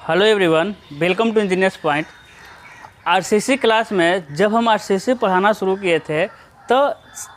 Hello everyone, welcome to engineers point. RCC class में जब हम आरसीसी पढ़ाना शुरू किए थे तो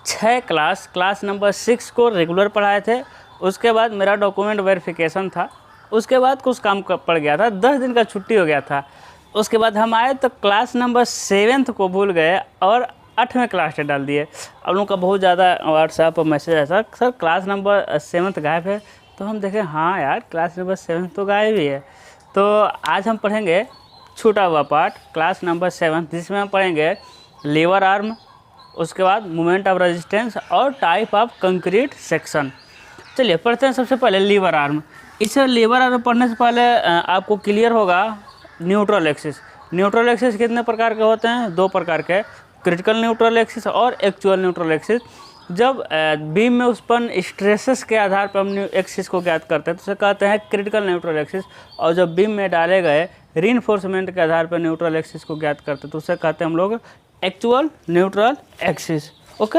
6 क्लास नंबर 6 को रेगुलर पढ़ाए थे। उसके बाद मेरा डॉक्यूमेंट वेरिफिकेशन था, उसके बाद कुछ काम पड़ गया था, 10 दिन का छुट्टी हो गया था। उसके बाद हम आए तो क्लास नंबर 7 को भूल गए और 8वें क्लास में डाल दिए। अब लोगों का बहुत ज़्यादा व्हाट्सएप पर मैसेज है, सर क्लास नंबर 7 गायब है। तो हम देखें, हाँ यार क्लास नंबर 7 तो गायब ही है। तो आज हम पढ़ेंगे छूटा हुआ पार्ट क्लास नंबर 7, जिसमें हम पढ़ेंगे लीवर आर्म, उसके बाद मोमेंट ऑफ रेजिस्टेंस और टाइप ऑफ कंक्रीट सेक्शन। चलिए पढ़ते हैं। सबसे पहले लीवर आर्म। इस लीवर आर्म पढ़ने से पहले आपको क्लियर होगा न्यूट्रल एक्सिस। न्यूट्रल एक्सिस कितने प्रकार के होते हैं? 2 प्रकार के, क्रिटिकल न्यूट्रल एक्सिस और एक्चुअल न्यूट्रल एक्सिस। जब बीम में उत्पन्न स्ट्रेसेस के आधार पर हम एक्सिस को ज्ञात करते हैं तो उसे कहते हैं क्रिटिकल न्यूट्रल एक्सिस, और जब बीम में डाले गए रीइंफोर्समेंट के आधार पर न्यूट्रल एक्सिस को ज्ञात करते हैं तो उसे कहते हैं हम लोग actual neutral axis. Okay,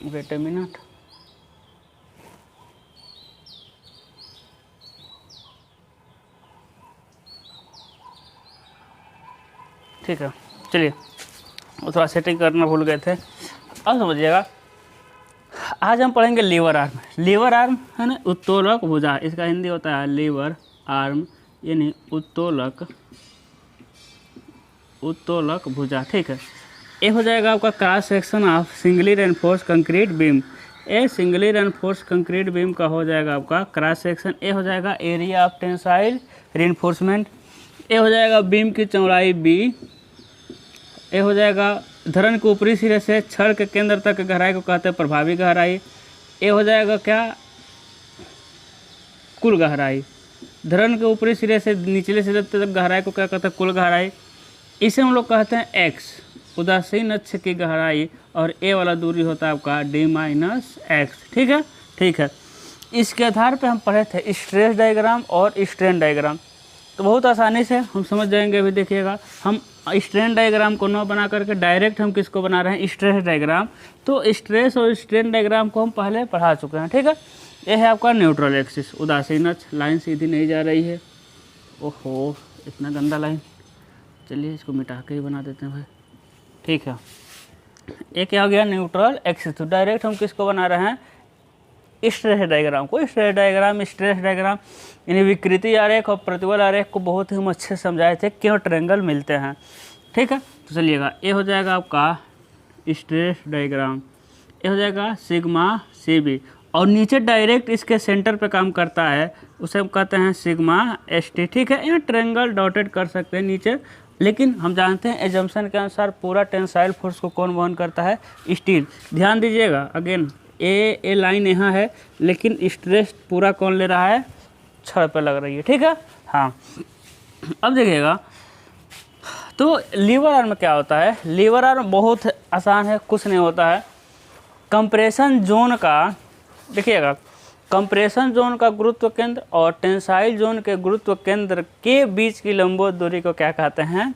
wait a minute. ठीक है, चलिए थोड़ा सेटिंग करना भूल गए थे, अब समझिएगा। आज हम पढ़ेंगे लीवर आर्म। लीवर आर्म है ना, उत्तोलक भुजा, इसका हिंदी होता है लीवर आर्म, यानी उत्तोलक भुजा। ठीक है, ये हो जाएगा आपका cross section of singly reinforce concrete beam. A singly reinforce concrete beam का हो जाएगा आपका क्रॉस सेक्शन। ए हो जाएगा एरिया ऑफ टेंसाइल रेनफोर्समेंट। ए हो जाएगा बीम की चौड़ाई बी। ए हो जाएगा धरन के ऊपरी सिरे से छड़ के केंद्र तक की गहराई को कहते हैं प्रभावी गहराई। ए हो जाएगा क्या? कुल गहराई। धरन के ऊपरी सिरे से निचले सिरे तक गहराई को क्या कहते हैं? कुल गहराई। इसे हम लोग कहते हैं एक्स, उदासीन अक्ष की गहराई, और ए वाला दूरी होता है आपका d-x। ठीक है। इसके आधार पे हम पढ़े थे स्ट्रेस डायग्राम और स्ट्रेन डायग्राम, तो बहुत आसानी से हम समझ जाएंगे। अभी देखिएगा, हम स्ट्रेन डायग्राम को न बना करके डायरेक्ट हम किसको बना रहे हैं? Stress diagram. तो स्ट्रेस और स्ट्रेन डायग्राम को हम पहले पढ़ा चुके हैं। ठीक है, यह है आपका न्यूट्रल एक्सिस, उदासीन अक्ष। लाइन सीधी नहीं जा रही है, ओहो इतना गंदा लाइन। चलिए इसको मिटा के ही बना देते हैं भाई। ठीक है, ये क्या हो गया? Neutral axis. तो डायरेक्ट हम किसको बना रहे हैं? स्ट्रेस डायग्राम को। स्ट्रेस डायग्राम यानी विकृति आरेख और प्रतिबल आरेख को बहुत ही हम अच्छे से समझाए थे, क्यों ट्रायंगल मिलते हैं। ठीक है, तो चलिएगा, ये हो जाएगा आपका स्ट्रेस डायग्राम। ये हो जाएगा सिग्मा सी बी, और नीचे डायरेक्ट इसके सेंटर पे काम करता है, उसे हम कहते हैं सिग्मा एस टी। ठीक है, यहाँ ट्रायंगल डॉटेड कर सकते हैं नीचे, लेकिन हम जानते हैं एजम्पशन के अनुसार पूरा टेंसाइल फोर्स को कौन वहन करता है? स्टील। ध्यान दीजिएगा, अगेन ए लाइन यहाँ है, लेकिन स्ट्रेस पूरा कौन ले रहा है? छड़ पे लग रही है। ठीक है, हाँ। अब देखिएगा, तो लीवर आर्म क्या होता है? लीवर आर्म बहुत आसान है, कुछ नहीं होता है। कंप्रेशन जोन का, देखिएगा, कंप्रेशन जोन का गुरुत्व केंद्र और टेंसाइल जोन के गुरुत्व केंद्र के बीच की लंबवत दूरी को क्या कहते हैं?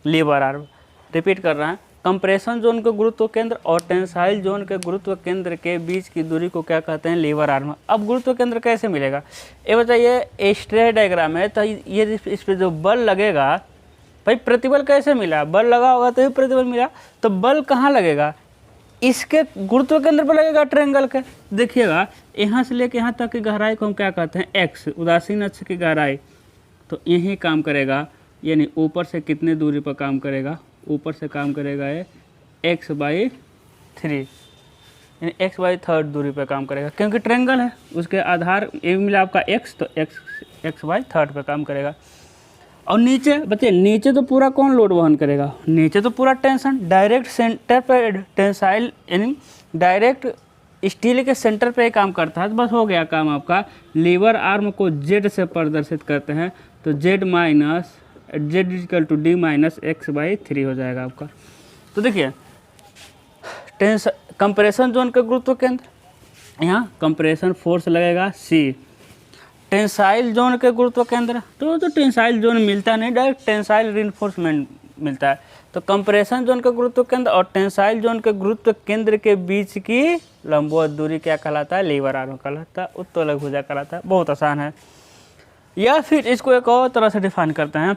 Lever arm. रिपीट कर रहे हैं, कंप्रेशन जोन के गुरुत्व केंद्र और टेंसाइल जोन के गुरुत्व केंद्र के बीच की दूरी को क्या कहते हैं? Lever arm. अब गुरुत्व केंद्र कैसे मिलेगा ये बताइए। स्ट्रेस डायग्राम है, तो ये इस पर जो बल लगेगा, भाई प्रतिबल कैसे मिला? बल लगा होगा तो ही प्रतिबल मिला। तो बल कहाँ लगेगा? इसके गुरुत्व केंद्र पर लगेगा, ट्रायंगल के। देखिएगा, यहाँ से लेके यहाँ तक की गहराई को हम क्या कहते हैं? एक्स, उदासीन अक्ष की गहराई। तो यही काम करेगा, यानी ऊपर से कितने दूरी पर काम करेगा? ऊपर से काम करेगा ये x/3, यानी x/3 दूरी पे काम करेगा, क्योंकि ट्रायंगल है, उसके आधार ये मिला आपका x, तो x/3 पे काम करेगा। और नीचे बताइए, नीचे तो पूरा कौन लोड वहन करेगा? नीचे तो पूरा टेंशन डायरेक्ट सेंटर पे टेंसाइल, यानी डायरेक्ट स्टील के सेंटर पे ही काम करता है। तो बस हो गया काम आपका। लीवर आर्म को z से प्रदर्शित करते हैं, तो z=d-x/3 हो जाएगा आपका। तो देखिए, कंप्रेशन जोन के गुरुत्व केंद्र, यहाँ कंप्रेशन फोर्स लगेगा C। टेंसाइल जोन के गुरुत्व केंद्र, तो टेंसाइल जोन मिलता नहीं, डायरेक्ट टेंसाइल रीइंफोर्समेंट मिलता है। तो कंप्रेशन जोन के गुरुत्व केंद्र और टेंसाइल जोन के गुरुत्व केंद्र के बीच की लंबवत दूरी क्या कहलाता है? लीवर आर्म कहलाता है, उत्तोलक भुजा कहलाता है। बहुत आसान है। या फिर इसको एक और तरह से डिफाइन करते हैं,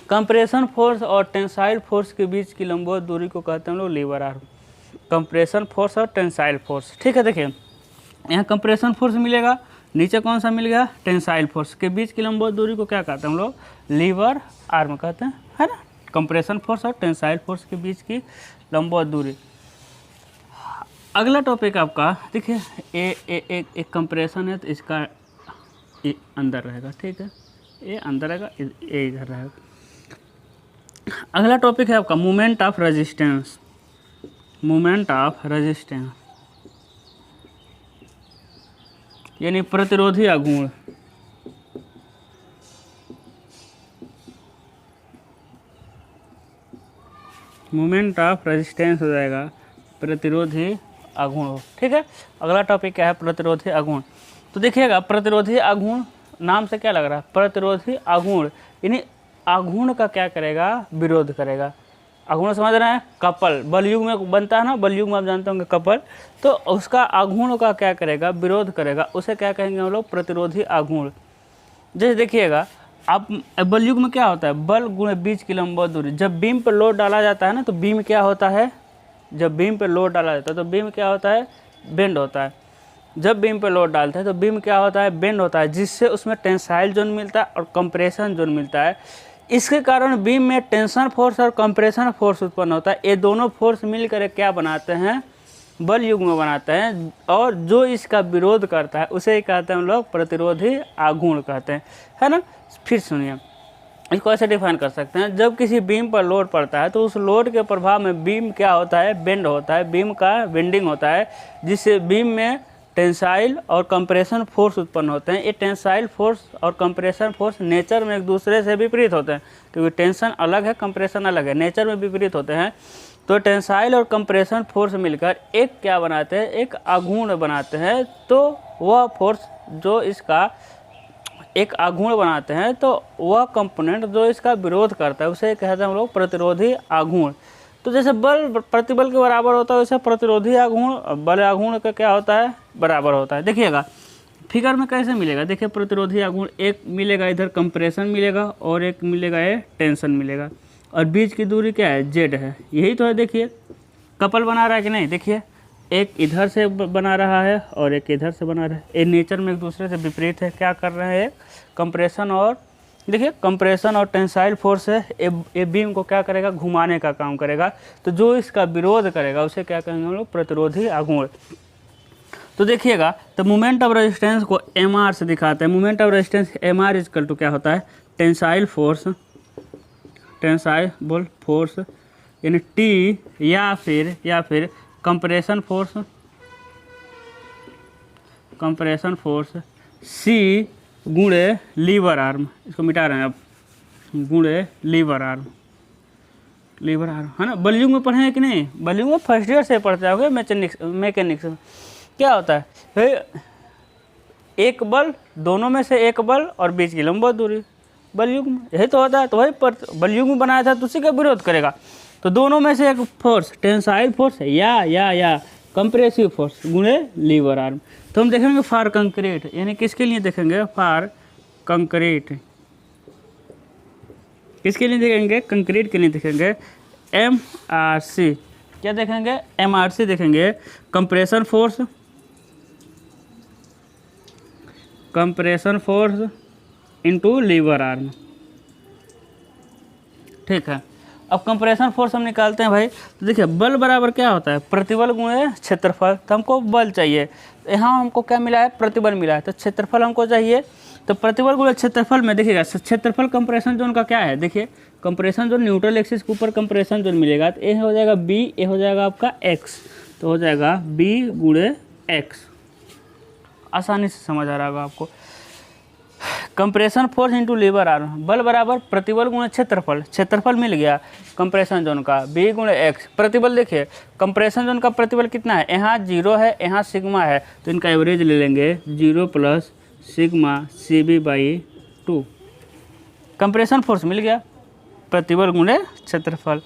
कंप्रेशन फोर्स और टेंसाइल फोर्स के बीच की लंबवत दूरी को कहते हैं हम लोग लीवर आर्म। कंप्रेशन फोर्स और टेंसाइल फोर्स, ठीक है। देखिए यहाँ कंप्रेशन फोर्स मिलेगा, नीचे कौन सा मिल गया, टेंसाइल फोर्स, के बीच की लंबवत दूरी को क्या कहते हैं हम लोग, लीवर आर्म कहते हैं, है ना। कंप्रेशन फोर्स और टेंसाइल फोर्स के बीच की लंबवत दूरी। अगला टॉपिक आपका देखिए, एक कंप्रेशन है तो इसका ये अंदर रहेगा, ठीक है, ये अंदर रहेगा, ये इधर रहेगा। अगला टॉपिक है आपका moment of resistance. Moment of resistance यानी प्रतिरोधी आघूर्ण। मोमेंट ऑफ रेजिस्टेंस हो जाएगा प्रतिरोधी आघूर्ण, ठीक है। अगला टॉपिक क्या है, प्रतिरोधी आघूर्ण। तो देखिएगा प्रतिरोधी आघूर्ण नाम से क्या लग रहा है, प्रतिरोधी आघूर्ण यानी आघूर्ण का क्या करेगा, विरोध करेगा। आघूर्ण समझ रहे हैं, कपल बलयुग में बनता है ना, बलयुग में आप जानते होंगे कपल, तो उसका आघूर्ण का क्या करेगा, विरोध करेगा, उसे क्या कहेंगे हम लोग, प्रतिरोधी आघूर्ण। जैसे देखिएगा आप बलयुग में क्या होता है, बल गुणे बीच की लंबवत दूरी। जब बीम पर लोड डाला जाता है ना, तो बीम क्या होता है, जब बीम पर लोड डाला जाता है तो बीम क्या होता है, बेंड होता है। जब बीम पर लोड डालते हैं तो बीम क्या होता है, बेंड होता है, जिससे उसमें टेंसाइल जोन मिलता है और कंप्रेशन जोन मिलता है। इसके कारण बीम में टेंशन फोर्स और कंप्रेशन फोर्स उत्पन्न होता है। ये दोनों फोर्स मिलकर क्या बनाते हैं, बल युग्म में बनाते हैं, और जो इसका विरोध करता है उसे ही कहते हैं हम लोग प्रतिरोधी आघूर्ण कहते हैं, है ना। फिर सुनिए, इसको ऐसे डिफाइन कर सकते हैं, जब किसी बीम पर लोड पड़ता है तो उस लोड के प्रभाव में बीम क्या होता है, बेंड होता है, बीम का बेंडिंग होता है, जिससे बीम में टेंसाइल और कंप्रेशन फोर्स उत्पन्न होते हैं। ये टेंसाइल फोर्स और कंप्रेशन फोर्स नेचर में एक दूसरे से विपरीत होते हैं, क्योंकि टेंशन अलग है, कंप्रेशन अलग है, नेचर में विपरीत होते हैं। तो टेंसाइल और कंप्रेशन फोर्स मिलकर एक क्या बनाते हैं, एक आघूर्ण बनाते हैं। तो वह फोर्स जो इसका एक आघूर्ण बनाते हैं, तो वह कंपोनेंट जो इसका विरोध करता है उसे कहते हैं हम लोग प्रतिरोधी आघूर्ण। तो जैसे बल प्रतिबल के बराबर होता है, वैसे प्रतिरोधी आघूर्ण बल आघूर्ण का क्या होता है, बराबर होता है। देखिएगा फिगर में कैसे मिलेगा, देखिए प्रतिरोधी आघूर्ण एक मिलेगा, इधर कंप्रेशन मिलेगा और एक मिलेगा ये टेंशन मिलेगा, और बीच की दूरी क्या है, जेड है, यही तो है। देखिए कपल बना रहा है कि नहीं, देखिए एक इधर से बना रहा है और एक इधर से बना रहा है, ये नेचर में एक दूसरे से विपरीत है। क्या कर रहे हैं, कंप्रेशन और देखिए कंप्रेशन और टेंसाइल फोर्स है, ये बीम को क्या करेगा, घुमाने का काम करेगा। तो जो इसका विरोध करेगा उसे क्या कहेंगे हम लोग, प्रतिरोधी आघूर्ण। तो देखिएगा, तो मोमेंट ऑफ रेजिस्टेंस को एम आर से दिखाते हैं। Moment of resistance M R equal to क्या होता है, टेंसाइल फोर्स, टेंसाइल बोल फोर्स यानी टी, या फिर compression force, compression force C गुणे लीवर आर्म, इसको मिटा रहे हैं अब, गुणे लीवर आर्म, लीवर आर्म, है ना। बलयुग में पढ़े हैं कि नहीं, बलयुग में फर्स्ट ईयर से पढ़ते होंगे, मैकेनिक्स में क्या होता है, एक बल, दोनों में से एक बल और बीच की लंबवत दूरी, बलयुग में यही तो होता है। तो वही बलयुग में बनाया था तो उसी का विरोध करेगा। तो दोनों में से एक फोर्स टेंसाइल फोर्स है या कंप्रेसिव फोर्स गुणे लीवर आर्म। तो हम देखेंगे फॉर कंक्रीट, यानी किसके लिए देखेंगे, फॉर कंक्रीट, किसके लिए देखेंगे, कंक्रीट के लिए देखेंगे एम आर सी। क्या देखेंगे, एम आर सी देखेंगे, compression force, compression force into lever arm, ठीक है। अब कंप्रेशन फोर्स हम निकालते हैं भाई। तो देखिए बल बराबर क्या होता है, प्रतिबल गुणे क्षेत्रफल। तो हमको बल चाहिए, यहाँ हमको क्या मिला है, प्रतिबल मिला है, तो क्षेत्रफल हमको चाहिए। तो प्रतिबल गुणे क्षेत्रफल में देखिएगा, क्षेत्रफल कंप्रेशन जोन का क्या है, देखिए कंप्रेशन जोन न्यूट्रल एक्सिस के ऊपर कंप्रेशन जोन मिलेगा, तो ए हो जाएगा बी, ए हो जाएगा आपका एक्स, तो हो जाएगा बी गुणे एक्स। आसानी से समझ आ रहा होगा आपको। Compression force into lever arm, बल बराबर प्रतिबल गुणे क्षेत्रफल, क्षेत्रफल मिल गया कंप्रेशन जोन का, बी गुणे एक्स। प्रतिबल देखिए कंप्रेशन जोन का प्रतिबल कितना है, यहाँ 0 है, यहाँ सिग्मा है, तो इनका एवरेज ले लेंगे 0 plus sigma C B by 2। Compression force मिल गया, प्रतिबल गुणे क्षेत्रफल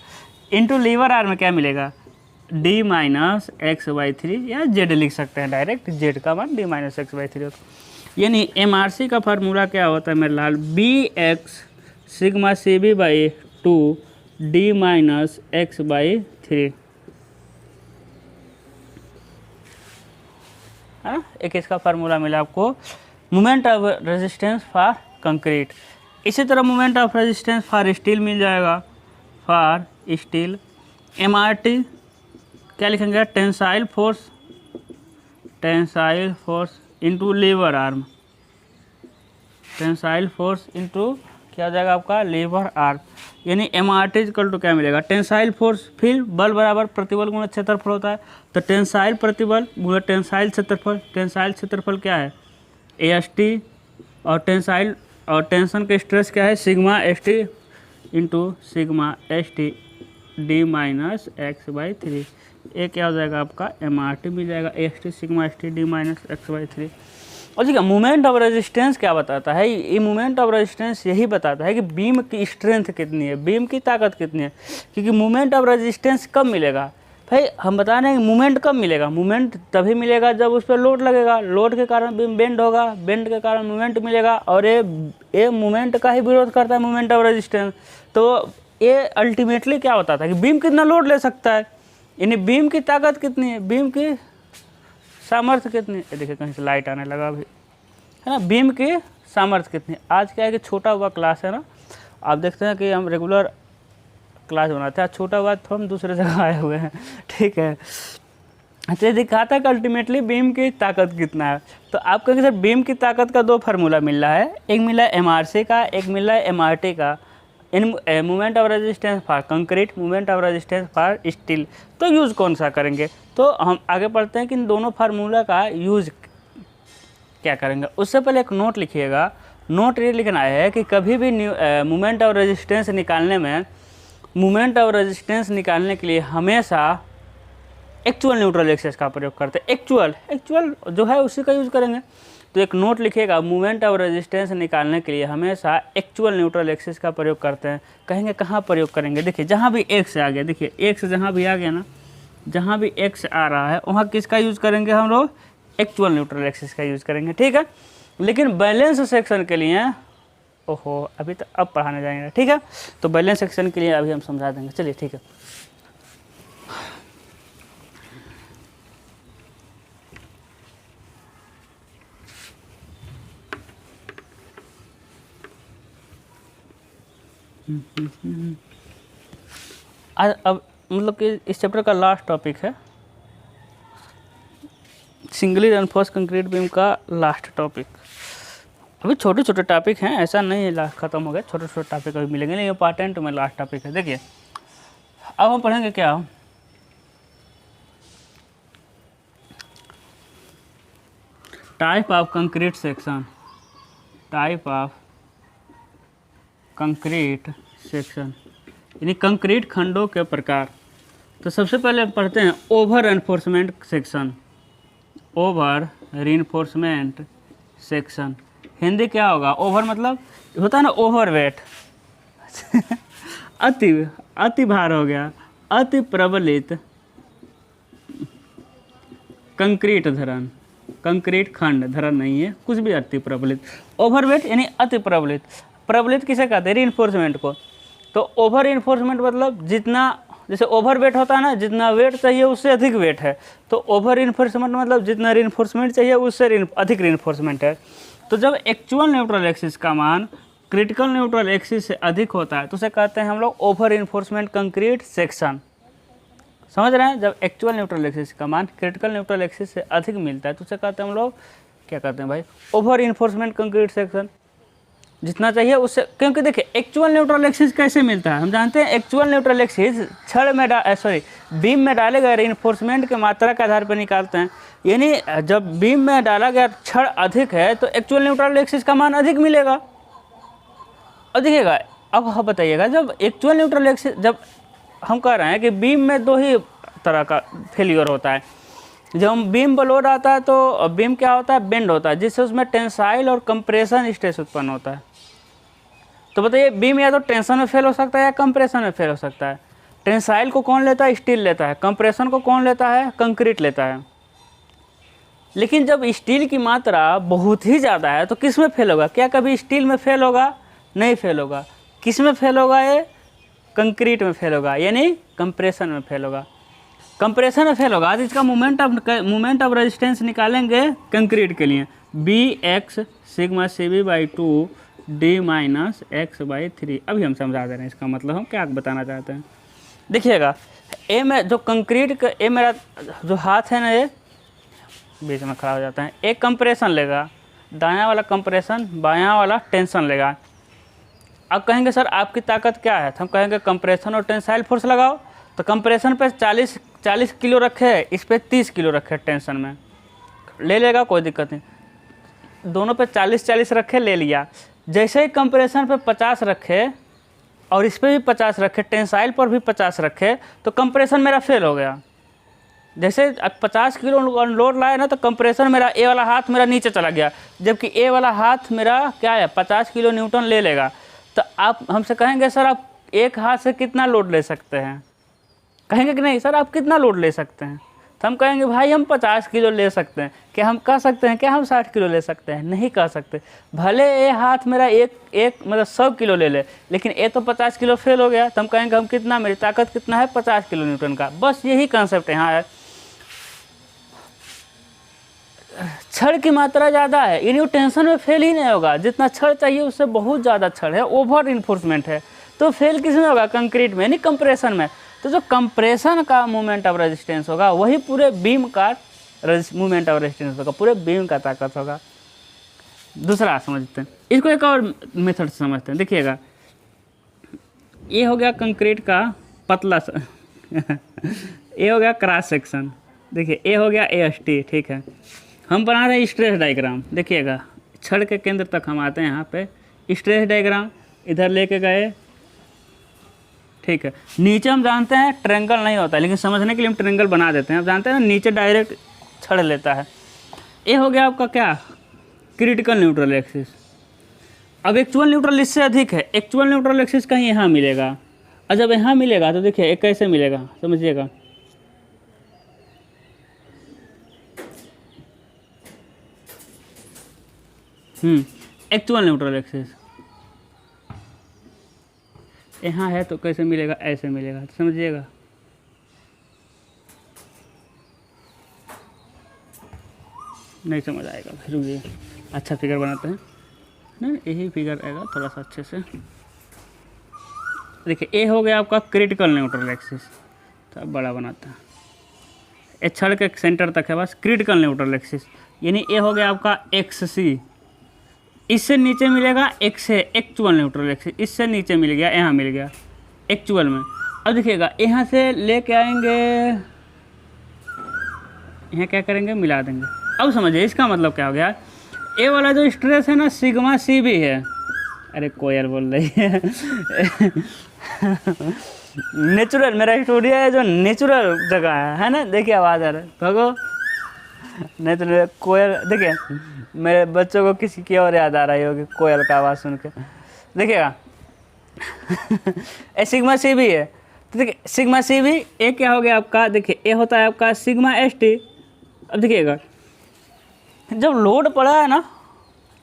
इंटू लीवर आर्म में क्या मिलेगा, डी माइनस एक्स बाई 3, या जेड लिख सकते हैं डायरेक्ट, जेड का मान डी माइनस एक्स बाई 3 होता है। यानी MRC का फार्मूला क्या होता है मेरे लाल, BX sigma CB by 2 D minus X by 3 है ना। एक इसका फार्मूला मिला आपको, moment of resistance for concrete. इसी तरह moment of resistance for steel मिल जाएगा, फॉर स्टील MRT क्या लिखेंगे, tensile force into lever arm, tensile force into क्या हो जाएगा आपका लीवर आर्म। यानी MRT इक्वल टू क्या मिलेगा, टेंसाइल फोर्स, फिर बल बराबर प्रतिबल गुणा क्षेत्रफल होता है, तो टेंसाइल प्रतिबल गुणा टेंसाइल क्षेत्रफल। टेंसाइल क्षेत्रफल क्या है AST, और टेंसाइल और टेंशन का स्ट्रेस क्या है sigma ST into sigma ST D minus X by 3। ये क्या हो जाएगा आपका MRT मिल जाएगा, AST sigma ST D minus X by 3। और ठीक है, मोमेंट ऑफ रेजिस्टेंस क्या बताता है, ये मोमेंट ऑफ रेजिस्टेंस यही बताता है कि बीम की स्ट्रेंथ कितनी है, बीम की ताकत कितनी है। क्योंकि मोमेंट ऑफ रेजिस्टेंस कब मिलेगा भाई, हम बता रहे हैं कि मोमेंट कब मिलेगा, मोमेंट तभी मिलेगा जब उस पर लोड लगेगा, लोड के कारण बीम बेंड होगा, बेंड के कारण मोमेंट मिलेगा, और ये मोमेंट का ही विरोध करता है मोमेंट ऑफ रेजिस्टेंस। तो ये अल्टीमेटली क्या बताता है कि बीम कितना लोड ले सकता है, यानी बीम की ताकत कितनी है, बीम की सामर्थ्य कितनी है। देखिए कहीं से लाइट आने लगा अभी, है ना, बीम की सामर्थ्य कितनी है। आज क्या है कि छोटा हुआ क्लास है ना, आप देखते हैं कि हम रेगुलर क्लास बनाते हैं, आज छोटा हुआ तो हम दूसरे जगह आए हुए हैं, ठीक है। तो ये दिखाता है कि अल्टीमेटली बीम की ताकत कितना है। तो आप कहेंगे सर बीम की ताकत का दो फार्मूला मिल रहा है, एक मिला है MRC का, एक मिला है MRT का। In moment of resistance for concrete, moment of resistance for steel, तो यूज़ कौन सा करेंगे। तो हम आगे पढ़ते हैं कि इन दोनों फार्मूला का यूज़ क्या करेंगे। उससे पहले एक नोट लिखिएगा, नोट ये लिखना है कि कभी भी मोमेंट ऑफ रेजिस्टेंस निकालने में, मोमेंट ऑफ रेजिस्टेंस निकालने के लिए हमेशा एक्चुअल न्यूट्रल एक्सिस का प्रयोग करते हैं। एक्चुअल जो है उसी का यूज़ करेंगे। तो एक नोट लिखिएगा, मोमेंट ऑफ रेजिस्टेंस निकालने के लिए हमेशा एक्चुअल न्यूट्रल एक्सिस का प्रयोग करते हैं। कहेंगे कहाँ प्रयोग करेंगे, देखिए जहाँ भी एक्स आ गया, देखिए एक्स जहाँ भी आ गया ना, जहाँ भी एक्स आ रहा है वहाँ किसका यूज़ करेंगे हम लोग, एक्चुअल न्यूट्रल एक्सिस का यूज़ करेंगे, ठीक है। लेकिन बैलेंस सेक्शन के लिए, ओहो अभी तो अब पढ़ाने जाएंगे, ठीक है। तो बैलेंस सेक्शन के लिए अभी हम समझा देंगे, चलिए ठीक है। आज अब मतलब कि इस चैप्टर का लास्ट टॉपिक है, सिंगली रेनफोर्स कंक्रीट बीम का लास्ट टॉपिक। अभी छोटे छोटे टॉपिक हैं, ऐसा नहीं है लास्ट खत्म हो गया, छोटे छोटे टॉपिक अभी मिलेंगे, लेकिन इंपॉर्टेंट में लास्ट टॉपिक है। देखिए अब हम पढ़ेंगे क्या, type of concrete section, type of concrete section यानी कंक्रीट खंडों के प्रकार। तो सबसे पहले हम पढ़ते हैं over reinforcement section, over reinforcement section. Hindi क्या होगा, ओवर मतलब होता है ना ओवरवेट अति भार हो गया, अति प्रबलित कंक्रीट धरन, कंक्रीट खंड धरन नहीं है, कुछ भी अति प्रबलित। ओवरवेट यानी अति प्रबलित, प्रबलित किसे कहते हैं, रीइंफोर्समेंट को। तो ओवर रीइंफोर्समेंट मतलब जितना, जैसे ओवर वेट होता है ना, जितना वेट चाहिए उससे अधिक वेट है, तो ओवर रीइंफोर्समेंट मतलब जितना रीइंफोर्समेंट चाहिए उससे अधिक रीइंफोर्समेंट है। तो जब एक्चुअल न्यूट्रल एक्सिस का मान क्रिटिकल न्यूट्रल एक्सिस से अधिक होता है तो उसे कहते हैं हम लोग ओवर रीइंफोर्समेंट कंक्रीट सेक्शन। समझ रहे हैं, जब एक्चुअल न्यूट्रल एक्सिस का मान क्रिटिकल न्यूट्रल एक्सिस से अधिक मिलता है तो उसे कहते हैं हम लोग क्या कहते हैं भाई, ओवर रीइंफोर्समेंट कंक्रीट सेक्शन। जितना चाहिए उससे, क्योंकि देखिए एक्चुअल न्यूट्रल एक्सिस कैसे मिलता है, हम जानते हैं एक्चुअल न्यूट्रल एक्सिस छड़ में बीम में डाले गए रीइंफोर्समेंट के मात्रा के आधार पर निकालते हैं। यानी जब बीम में डाला गया छड़ अधिक है तो एक्चुअल न्यूट्रल एक्सिस का मान अधिक मिलेगा। और देखिएगा अब आप बताइएगा, जब एक्चुअल न्यूट्रल एक्सिस, जब हम कह रहे हैं कि बीम में दो ही तरह का फेलियर होता है। जब बीम पर लोड आता है तो बीम क्या होता है, बेंड होता है, जिससे उसमें टेंसाइल और कंप्रेशन स्ट्रेस उत्पन्न होता है। तो बताइए बीम या तो टेंशन में फेल हो सकता है या कंप्रेशन में फेल हो सकता है। टेंसाइल को कौन लेता है, स्टील लेता है। कंप्रेशन को कौन लेता है, कंक्रीट लेता है। लेकिन जब स्टील की मात्रा बहुत ही ज़्यादा है तो किस में फेल होगा? क्या कभी स्टील में फेल होगा? नहीं फेल होगा। किस में फेल होगा? ये कंक्रीट में फेल होगा, यानी कंप्रेशन में फेल होगा। कंप्रेशन में फेल होगा। आज इसका मोमेंट ऑफ रेजिस्टेंस निकालेंगे कंक्रीट के लिए, B X sigma C B by 2 D minus X by 3। अभी हम समझा दे रहे हैं इसका मतलब हम क्या बताना चाहते हैं। देखिएगा, ए में जो कंक्रीट का ए मेरा जो हाथ है ना, ये बीच में खड़ा हो जाता है। एक कंप्रेशन लेगा, दायां वाला कंप्रेशन, बायां वाला टेंशन लेगा। अब कहेंगे सर आपकी ताकत क्या है? तो हम कहेंगे कंप्रेशन और टेंसाइल फोर्स लगाओ। तो कंप्रेशन पे 40 किलो रखे, इस पे 30 किलो रखे, टेंशन में ले लेगा, कोई दिक्कत नहीं। दोनों पे 40 रखे, ले लिया। जैसे ही कंप्रेशन पे 50 रखे और इस पे भी 50 रखे, टेंसाइल पर भी 50 रखे, तो कंप्रेशन मेरा फेल हो गया। जैसे 50 किलो लोड लाया ना, तो कंप्रेशन मेरा ए वाला हाथ मेरा नीचे चला गया, जबकि ए वाला हाथ मेरा क्या है 50 किलो न्यूटन ले लेगा। तो आप हमसे कहेंगे सर आप एक हाथ से कितना लोड ले सकते हैं? कहेंगे कि नहीं सर आप कितना लोड ले सकते हैं? तो हम कहेंगे भाई हम 50 किलो ले सकते हैं। क्या हम कह सकते हैं क्या हम 60 किलो ले सकते हैं? नहीं कह सकते। भले ये हाथ मेरा एक मतलब 100 किलो ले ले, लेकिन ये तो 50 किलो फेल हो गया। तो हम कहेंगे हम कितना, मेरी ताकत कितना है 50 किलो न्यूटन का। बस यही कंसेप्ट यहाँ है। छड़ की मात्रा ज़्यादा है, यानी वो टेंशन में फेल ही नहीं होगा। जितना छड़ चाहिए उससे बहुत ज़्यादा छड़ है, ओवर इन्फोर्समेंट है, तो फेल किस में होगा? कंक्रीट में, यानी कंप्रेशन में। तो जो कंप्रेशन का मोमेंट ऑफ रेजिस्टेंस होगा वही पूरे बीम का मोमेंट ऑफ रेजिस्टेंस होगा, पूरे बीम का ताकत होगा। दूसरा समझते हैं, इसको एक और मेथड से समझते हैं। देखिएगा, ये हो गया कंक्रीट का पतला सा ये हो गया क्रॉस सेक्शन। देखिए ये हो गया AST, ठीक है। हम बना रहे हैं स्ट्रेस डायग्राम। देखिएगा, छड़ के केंद्र तक हम आते हैं, यहाँ पे स्ट्रेस डायग्राम इधर लेके गए, ठीक है। नीचे हम जानते हैं ट्रायंगल नहीं होता, लेकिन समझने के लिए हम ट्रायंगल बना देते हैं। आप जानते हैं ना, नीचे डायरेक्ट छड़ लेता है। ये हो गया आपका क्या? Critical neutral axis. अब एक्चुअल न्यूट्रल इससे अधिक है। एक्चुअल न्यूट्रल एक्सिस कहीं यहाँ मिलेगा, और जब यहाँ मिलेगा तो देखिए एक कैसे मिलेगा, समझिएगा। एक्चुअल न्यूट्रल एक्सिस यहाँ है, तो कैसे मिलेगा? ऐसे मिलेगा, तो समझिएगा। नहीं समझ आएगा फिर रुकिए, अच्छा फिगर बनाते हैं। नहीं यही फिगर आएगा थोड़ा सा अच्छे से। देखिए ये हो गया आपका क्रिटिकल न्यूट्रल एक्सिस, तो अब बड़ा बनाते हैं। ये छड़ के सेंटर तक है बस क्रिटिकल न्यूट्रल एक्सिस, यानी ये हो गया आपका XC। इससे नीचे मिलेगा X है एक्चुअल न्यूट्रल एक्सिस, इससे नीचे मिल गया, यहाँ मिल गया एक्चुअल में। अब देखिएगा यहाँ से लेके आएंगे, यहाँ क्या करेंगे? मिला देंगे। अब समझिए इसका मतलब क्या हो गया। ए वाला जो स्ट्रेस है ना, सिग्मा सी भी है। अरे कोयल बोल रही है नेचुरल, मेरा स्टूडियो है जो नेचुरल जगह है ना। देखिए आवाज़ आ रहा है, भगो नहीं तो कोयल। देखिए मेरे बच्चों को किसी की और याद आ रही होगी कोयल का आवाज़ सुन के। देखिएगा ए सिग्मा सी भी है, तो देखिए सिग्मा सी भी ए क्या हो गया आपका? देखिए ए होता है आपका सिग्मा ST। अब देखिएगा जब लोड पड़ा है ना,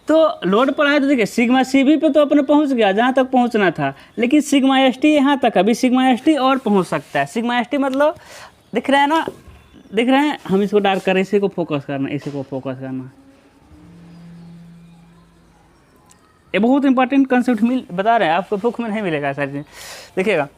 तो लोड पड़ा है तो देखिए सिग्मा सी भी पे तो अपने पहुंच गया जहाँ तक पहुंचना था, लेकिन सिग्मा ST यहाँ तक, अभी सिग्मा ST और पहुंच सकता है। सिग्मा ST मतलब दिख रहा है ना, दिख रहे हैं। हम इसको डार्क करें, इसी को फोकस करना, इसी को फोकस करना। ये बहुत इंपॉर्टेंट कंसेप्ट बता रहे हैं आपको, बुक में नहीं मिलेगा सारी चीज़। देखिएगा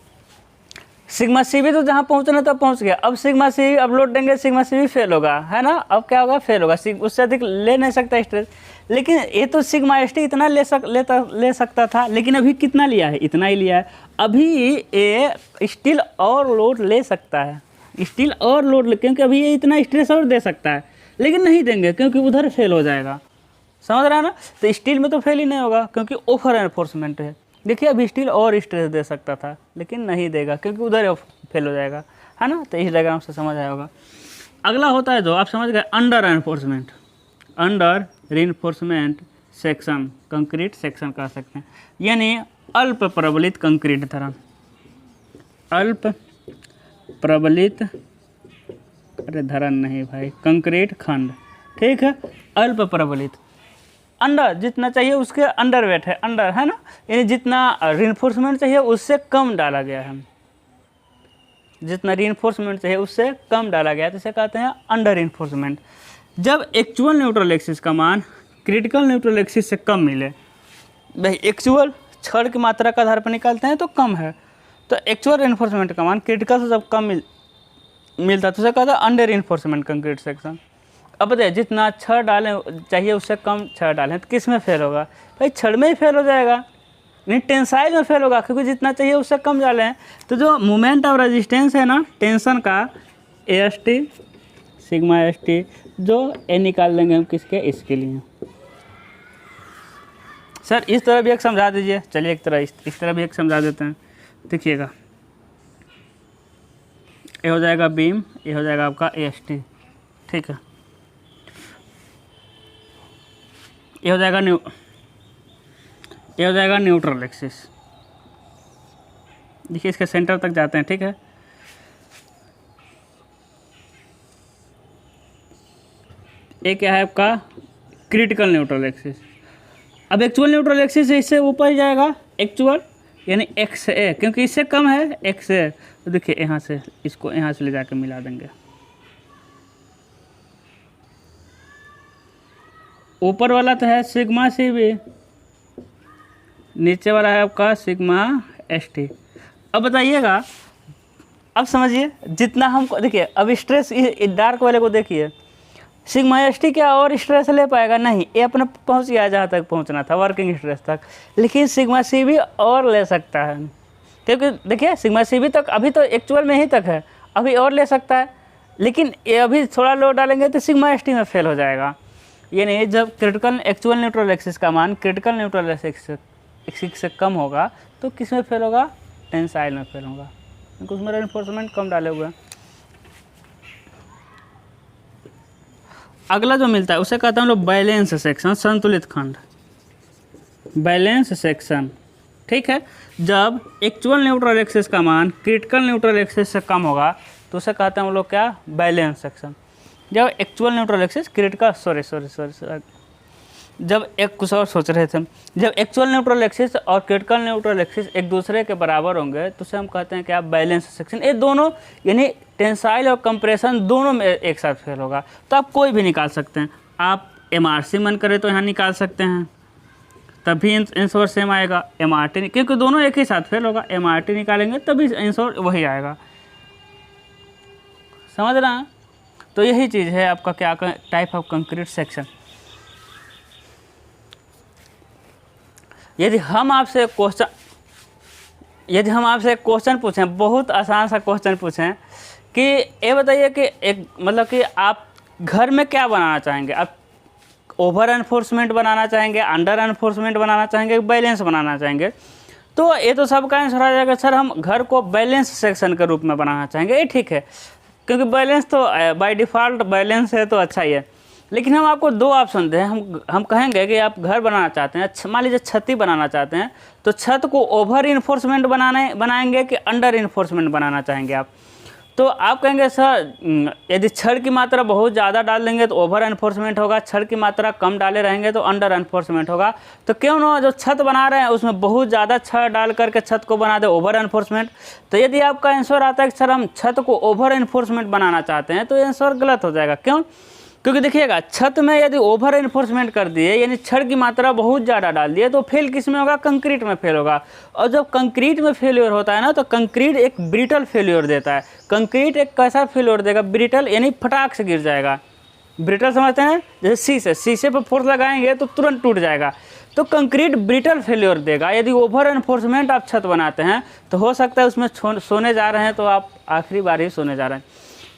सिग्मा सी भी तो जहाँ पहुँचना था पहुँच गया। अब सिग्मा सी अब लोड देंगे, सिग्मा सी भी फेल होगा, है ना। अब क्या होगा? फेल होगा, उससे अधिक ले नहीं सकता स्ट्रेस। लेकिन ये तो सिग्मा ST इतना ले सकता था, लेकिन अभी कितना लिया है? इतना ही लिया है। अभी ये स्टील और लोड ले सकता है, स्टील और लोड, क्योंकि अभी ये इतना स्ट्रेस और दे सकता है, लेकिन नहीं देंगे क्योंकि उधर फेल हो जाएगा। समझ रहा है ना। तो स्टील में तो फेल ही नहीं होगा क्योंकि ओवर एनफोर्समेंट है। देखिए अभी स्टील और स्ट्रेस दे सकता था, लेकिन नहीं देगा क्योंकि उधर फेल हो जाएगा, है ना। तो इस डायग्राम से समझ आया होगा। अगला होता है जो आप समझ गए, under enforcement. Under reinforcement section, concrete section कह सकते हैं, यानी अल्प प्रबलित कंक्रीट धरण। अल्प प्रबलित, अरे धरण नहीं भाई, कंक्रीट खंड, ठीक है, अल्प प्रबलित, अंडर जितना चाहिए उसके अंडर वेट है, अंडर है ना, यानी जितना रीइंफोर्समेंट चाहिए उससे कम डाला गया है, जितना रीइंफोर्समेंट चाहिए उससे कम डाला गया है, तो इसे कहते हैं अंडर रीइंफोर्समेंट। जब एक्चुअल न्यूट्रल एक्सिस का मान क्रिटिकल न्यूट्रल एक्सिस से कम मिले, भाई एक्चुअल छड़ की मात्रा का आधार पर निकालते हैं तो कम है, तो एक्चुअल रीइंफोर्समेंट का मान क्रिटिकल से जब कम मिलता है तो उसे कहता है अंडर रीइंफोर्समेंट कंक्रीट सेक्शन। अब बताइए जितना छड़ डालें चाहिए उससे कम छड़ डालें तो किस में फेल होगा, भाई छड़ में ही फेल हो जाएगा, नहीं टेंसाइल में फेल होगा, क्योंकि जितना चाहिए उससे कम डालें हैं। तो जो मोमेंट ऑफ रेजिस्टेंस है ना टेंशन का, AST सिग्मा ST, जो ए निकाल लेंगे हम किसके, इसके लिए। सर इस तरह भी एक समझा दीजिए, चलिए एक तरह इस तरह भी एक समझा देते हैं, देखिएगा ये हो जाएगा बीम, ये हो जाएगा आपका AST, ठीक है, ये हो जाएगा न्यूट्रल एक्सिस। देखिए इसके सेंटर तक जाते हैं, ठीक है, ये क्या है आपका क्रिटिकल न्यूट्रल एक्सिस। अब एक्चुअल न्यूट्रल एक्सिस से इससे ऊपर ही जाएगा एक्चुअल, यानी XA, क्योंकि इससे कम है XA, तो देखिए यहाँ से इसको यहाँ से ले जाकर मिला देंगे, ऊपर वाला तो है सिग्मा CV, नीचे वाला है आपका सिग्मा ST। अब बताइएगा, अब समझिए जितना हमको, देखिए अब स्ट्रेस डार्क वाले को देखिए, सिग्मा ST क्या और स्ट्रेस ले पाएगा, नहीं, ये अपना पहुंच गया जहाँ तक पहुंचना था, वर्किंग स्ट्रेस तक, लेकिन सिग्मा CV और ले सकता है, क्योंकि देखिए सिग्मा CV तक अभी तो एक्चुअल में ही तक है, अभी और ले सकता है, लेकिन ये अभी थोड़ा लोड डालेंगे तो सिग्मा ST में फेल हो जाएगा। यानी जब क्रिटिकल एक्चुअल न्यूट्रल एक्सिस का मान क्रिटिकल न्यूट्रल एक्सिस से कम होगा तो किस में फेल होगा, टेंसाइल में फेल होगा, क्योंकि उसमें रेनफोर्समेंट कम डाले हुए हैं। अगला जो मिलता है उसे कहते हैं लोग बैलेंस सेक्शन, संतुलित खंड, बैलेंस सेक्शन, ठीक है। जब एक्चुअल न्यूट्रल एक्सिस का मान क्रिटिकल न्यूट्रल एक्सिस से कम होगा तो उसे कहते हैं हम लोग क्या, बैलेंस सेक्शन। जब actual neutral axis critical sorry जब एक कुछ और सोच रहे थे हम, जब एक्चुअल न्यूट्रल एक्सिस और क्रिटिकल न्यूट्रल एक्सिस एक दूसरे के बराबर होंगे तो उसे हम कहते हैं क्या, बैलेंस सेक्शन। ये दोनों यानी टेंसाइल और कंप्रेशन दोनों में एक साथ फेल होगा। तो आप कोई भी निकाल सकते हैं, आप MRC मन करे तो यहाँ निकाल सकते हैं, तभी आंसर सेम आएगा। MRT क्योंकि दोनों एक ही साथ फेल होगा, MRT निकालेंगे तभी आंसर वही आएगा, समझ रहे हैं। तो यही चीज़ है आपका क्या, टाइप ऑफ कंक्रीट सेक्शन। यदि हम आपसे क्वेश्चन पूछें, बहुत आसान सा क्वेश्चन पूछें कि ये बताइए कि एक मतलब कि आप घर में क्या बनाना चाहेंगे, आप ओवर एनफोर्समेंट बनाना चाहेंगे, अंडर एनफोर्समेंट बनाना चाहेंगे, बैलेंस बनाना चाहेंगे, तो ये तो सबका आंसर आ जाएगा सर हम घर को बैलेंस सेक्शन के रूप में बनाना चाहेंगे। ये ठीक है, क्योंकि बैलेंस तो बाय डिफ़ॉल्ट बैलेंस है तो अच्छा ही है। लेकिन हम आपको दो ऑप्शन दें, हम कहेंगे कि आप घर बनाना चाहते हैं, मान लीजिए छत ही बनाना चाहते हैं, तो छत को ओवर इन्फोर्समेंट बनाएंगे कि अंडर इन्फोर्समेंट बनाना चाहेंगे आप। तो आप कहेंगे सर यदि छड़ की मात्रा बहुत ज़्यादा डाल देंगे तो ओवर एनफोर्समेंट होगा, छड़ की मात्रा कम डाले रहेंगे तो अंडर एनफोर्समेंट होगा। तो क्यों ना जो छत बना रहे हैं उसमें बहुत ज़्यादा छड़ डाल करके छत को बना दे ओवर एनफोर्समेंट। तो यदि आपका आंसर आता है कि सर हम छत को ओवर एनफोर्समेंट बनाना चाहते हैं, तो ये आंसर गलत हो जाएगा। क्यों? क्योंकि देखिएगा छत में यदि ओवर एनफोर्समेंट कर दिए यानी छड़ की मात्रा बहुत ज़्यादा डाल दिए तो फेल किस में होगा, कंक्रीट में फेल होगा। और जब कंक्रीट में फेल्योर होता है ना तो कंक्रीट एक ब्रिटल फेल्योर देता है। कंक्रीट एक कैसा फेल्योर देगा, ब्रिटल यानी फटाक से गिर जाएगा। ब्रिटल समझते हैं, जैसे शीशे पर फोर्स लगाएंगे तो तुरंत टूट जाएगा, तो कंक्रीट ब्रिटल फेल्योर देगा। यदि ओवर एनफोर्समेंट आप छत बनाते हैं तो हो सकता है उसमें सोने जा रहे हैं तो आप आखिरी बार ही सोने जा रहे हैं,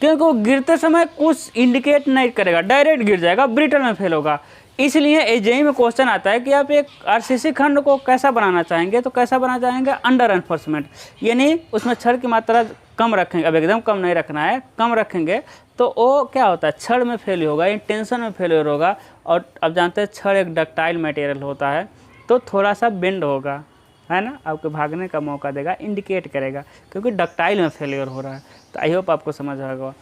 क्योंकि वो गिरते समय कुछ इंडिकेट नहीं करेगा, डायरेक्ट गिर जाएगा, ब्रिटल में फेल होगा। इसलिए एजेई में क्वेश्चन आता है कि आप एक आरसीसी खंड को कैसा बनाना चाहेंगे, तो कैसा बनाना चाहेंगे, अंडर एनफोर्समेंट, यानी उसमें छड़ की मात्रा कम रखेंगे। अब एकदम कम नहीं रखना है, कम रखेंगे तो वो क्या होता है, छड़ में फेल होगा, टेंशन में फेलियर होगा। और अब जानते हैं छड़ एक डक्टाइल मटेरियल होता है तो थोड़ा सा बेंड होगा, है ना, आपको भागने का मौका देगा, इंडिकेट करेगा, क्योंकि डक्टाइल में फेलियर हो रहा है। तो आई होप आपको समझ आएगा।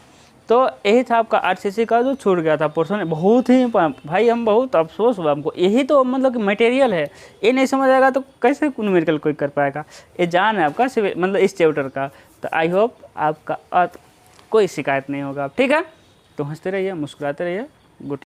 तो यही था आपका आरसीसी का जो छूट गया था पोर्शन। बहुत ही भाई हम बहुत अफसोस हुआ हमको, यही तो मतलब कि मटेरियल है, ये नहीं समझ आएगा तो कैसे न्यूमेरिकल कोई कर पाएगा। ये जान है आपका मतलब इस चैप्टर का। तो आई होप आपका कोई शिकायत नहीं होगा, ठीक है। तो हंसते रहिए, मुस्कुराते रहिए। गुड।